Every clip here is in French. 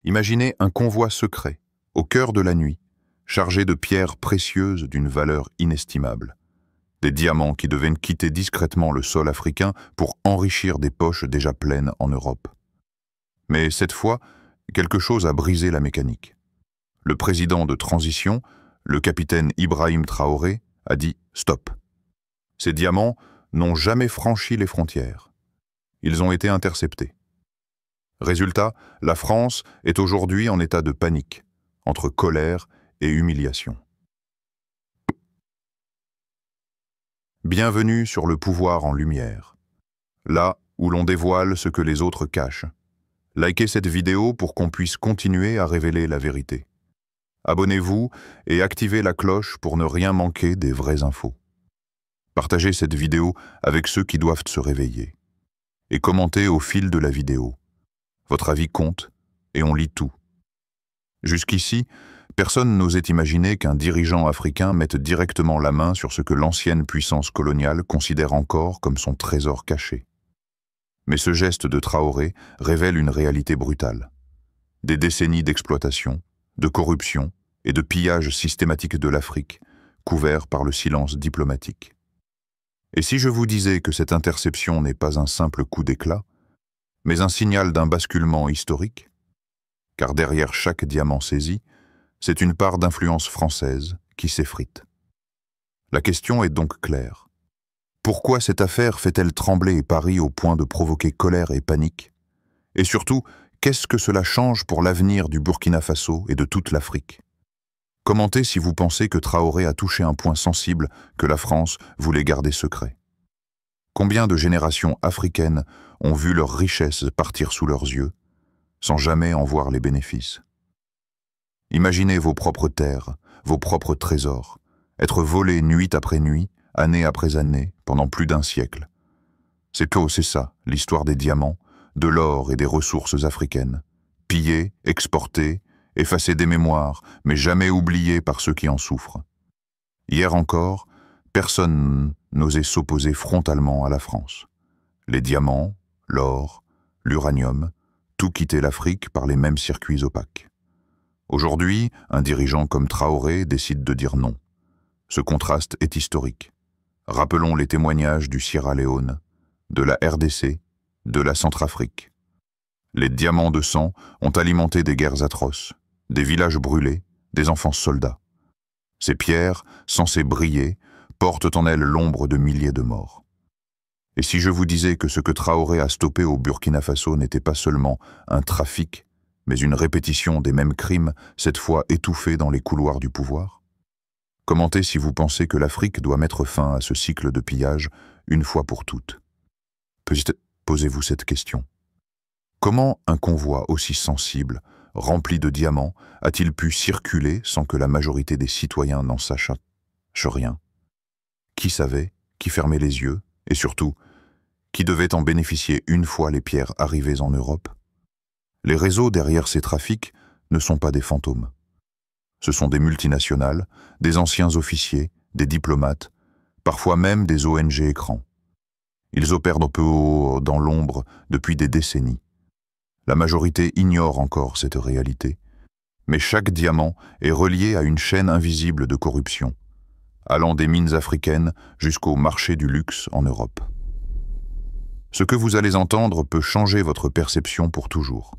Imaginez un convoi secret, au cœur de la nuit, chargé de pierres précieuses d'une valeur inestimable. Des diamants qui devaient quitter discrètement le sol africain pour enrichir des poches déjà pleines en Europe. Mais cette fois, quelque chose a brisé la mécanique. Le président de transition, le capitaine Ibrahim Traoré, a dit « Stop ». Ces diamants n'ont jamais franchi les frontières. Ils ont été interceptés. Résultat, la France est aujourd'hui en état de panique, entre colère et humiliation. Bienvenue sur le pouvoir en lumière, là où l'on dévoile ce que les autres cachent. Likez cette vidéo pour qu'on puisse continuer à révéler la vérité. Abonnez-vous et activez la cloche pour ne rien manquer des vraies infos. Partagez cette vidéo avec ceux qui doivent se réveiller. Et commentez au fil de la vidéo. Votre avis compte et on lit tout. Jusqu'ici, personne n'osait imaginer qu'un dirigeant africain mette directement la main sur ce que l'ancienne puissance coloniale considère encore comme son trésor caché. Mais ce geste de Traoré révèle une réalité brutale. Des décennies d'exploitation, de corruption et de pillage systématique de l'Afrique, couverts par le silence diplomatique. Et si je vous disais que cette interception n'est pas un simple coup d'éclat, mais un signal d'un basculement historique? Car derrière chaque diamant saisi, c'est une part d'influence française qui s'effrite. La question est donc claire. Pourquoi cette affaire fait-elle trembler Paris au point de provoquer colère et panique? Et surtout, qu'est-ce que cela change pour l'avenir du Burkina Faso et de toute l'Afrique? Commentez si vous pensez que Traoré a touché un point sensible que la France voulait garder secret. Combien de générations africaines ont vu leurs richesses partir sous leurs yeux, sans jamais en voir les bénéfices? Imaginez vos propres terres, vos propres trésors, être volés nuit après nuit, année après année, pendant plus d'un siècle. C'est ça, l'histoire des diamants, de l'or et des ressources africaines, pillés, exportés, effacés des mémoires, mais jamais oubliés par ceux qui en souffrent. Hier encore, personne n'osait s'opposer frontalement à la France. Les diamants, l'or, l'uranium, tout quittait l'Afrique par les mêmes circuits opaques. Aujourd'hui, un dirigeant comme Traoré décide de dire non. Ce contraste est historique. Rappelons les témoignages du Sierra Leone, de la RDC, de la Centrafrique. Les diamants de sang ont alimenté des guerres atroces, des villages brûlés, des enfants soldats. Ces pierres, censées briller, portent en elles l'ombre de milliers de morts. Et si je vous disais que ce que Traoré a stoppé au Burkina Faso n'était pas seulement un trafic, mais une répétition des mêmes crimes, cette fois étouffés dans les couloirs du pouvoir? Commentez si vous pensez que l'Afrique doit mettre fin à ce cycle de pillage une fois pour toutes. Posez-vous cette question. Comment un convoi aussi sensible, rempli de diamants, a-t-il pu circuler sans que la majorité des citoyens n'en sachent rien? Qui savait? Qui fermait les yeux? Et surtout, qui devait en bénéficier une fois les pierres arrivées en Europe? Les réseaux derrière ces trafics ne sont pas des fantômes. Ce sont des multinationales, des anciens officiers, des diplomates, parfois même des ONG écrans. Ils opèrent un peu dans l'ombre depuis des décennies. La majorité ignore encore cette réalité, mais chaque diamant est relié à une chaîne invisible de corruption, allant des mines africaines jusqu'au marché du luxe en Europe. Ce que vous allez entendre peut changer votre perception pour toujours.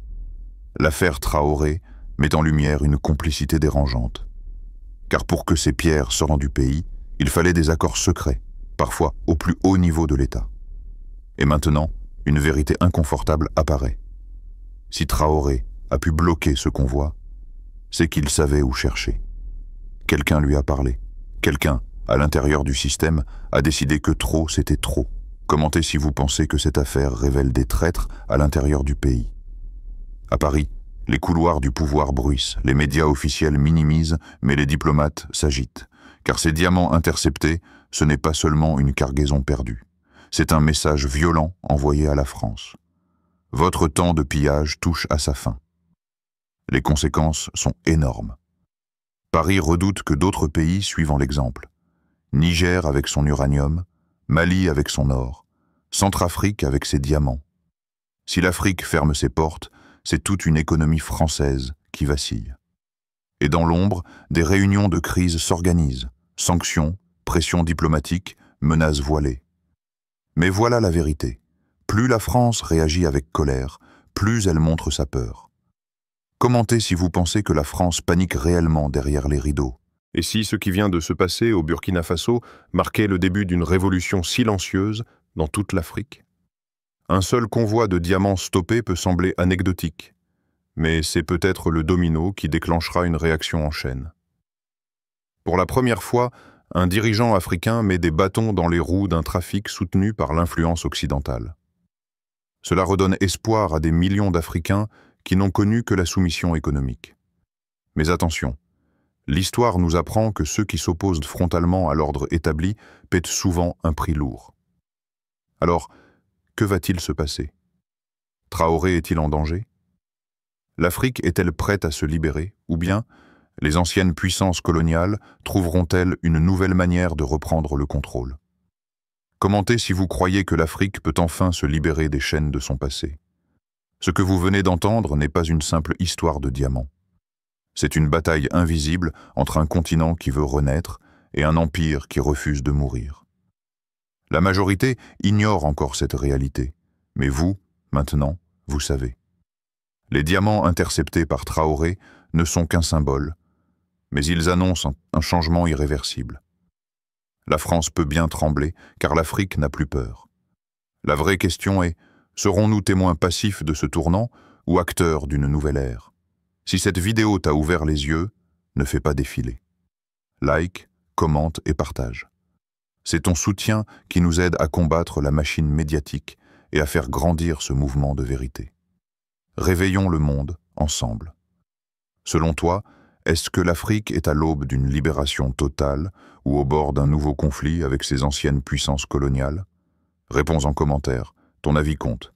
L'affaire Traoré met en lumière une complicité dérangeante. Car pour que ces pierres sortent du pays, il fallait des accords secrets, parfois au plus haut niveau de l'État. Et maintenant, une vérité inconfortable apparaît. Si Traoré a pu bloquer ce convoi, c'est qu'il savait où chercher. Quelqu'un lui a parlé. Quelqu'un, à l'intérieur du système, a décidé que trop, c'était trop. Commentez si vous pensez que cette affaire révèle des traîtres à l'intérieur du pays. À Paris, les couloirs du pouvoir bruissent, les médias officiels minimisent, mais les diplomates s'agitent. Car ces diamants interceptés, ce n'est pas seulement une cargaison perdue. C'est un message violent envoyé à la France. Votre temps de pillage touche à sa fin. Les conséquences sont énormes. Paris redoute que d'autres pays suivent l'exemple. Niger avec son uranium, Mali avec son or, Centrafrique avec ses diamants. Si l'Afrique ferme ses portes, c'est toute une économie française qui vacille. Et dans l'ombre, des réunions de crise s'organisent, sanctions, pression diplomatique, menaces voilées. Mais voilà la vérité. Plus la France réagit avec colère, plus elle montre sa peur. Commentez si vous pensez que la France panique réellement derrière les rideaux. Et si ce qui vient de se passer au Burkina Faso marquait le début d'une révolution silencieuse dans toute l'Afrique? Un seul convoi de diamants stoppé peut sembler anecdotique, mais c'est peut-être le domino qui déclenchera une réaction en chaîne. Pour la première fois, un dirigeant africain met des bâtons dans les roues d'un trafic soutenu par l'influence occidentale. Cela redonne espoir à des millions d'Africains qui n'ont connu que la soumission économique. Mais attention, l'histoire nous apprend que ceux qui s'opposent frontalement à l'ordre établi paient souvent un prix lourd. Alors, que va-t-il se passer? Traoré est-il en danger? L'Afrique est-elle prête à se libérer, ou bien les anciennes puissances coloniales trouveront-elles une nouvelle manière de reprendre le contrôle? Commentez si vous croyez que l'Afrique peut enfin se libérer des chaînes de son passé. Ce que vous venez d'entendre n'est pas une simple histoire de diamants. C'est une bataille invisible entre un continent qui veut renaître et un empire qui refuse de mourir. La majorité ignore encore cette réalité, mais vous, maintenant, vous savez. Les diamants interceptés par Traoré ne sont qu'un symbole, mais ils annoncent un changement irréversible. La France peut bien trembler, car l'Afrique n'a plus peur. La vraie question est, serons-nous témoins passifs de ce tournant ou acteurs d'une nouvelle ère? Si cette vidéo t'a ouvert les yeux, ne fais pas défiler. Like, commente et partage. C'est ton soutien qui nous aide à combattre la machine médiatique et à faire grandir ce mouvement de vérité. Réveillons le monde ensemble. Selon toi, est-ce que l'Afrique est à l'aube d'une libération totale ou au bord d'un nouveau conflit avec ses anciennes puissances coloniales? Réponds en commentaire, ton avis compte.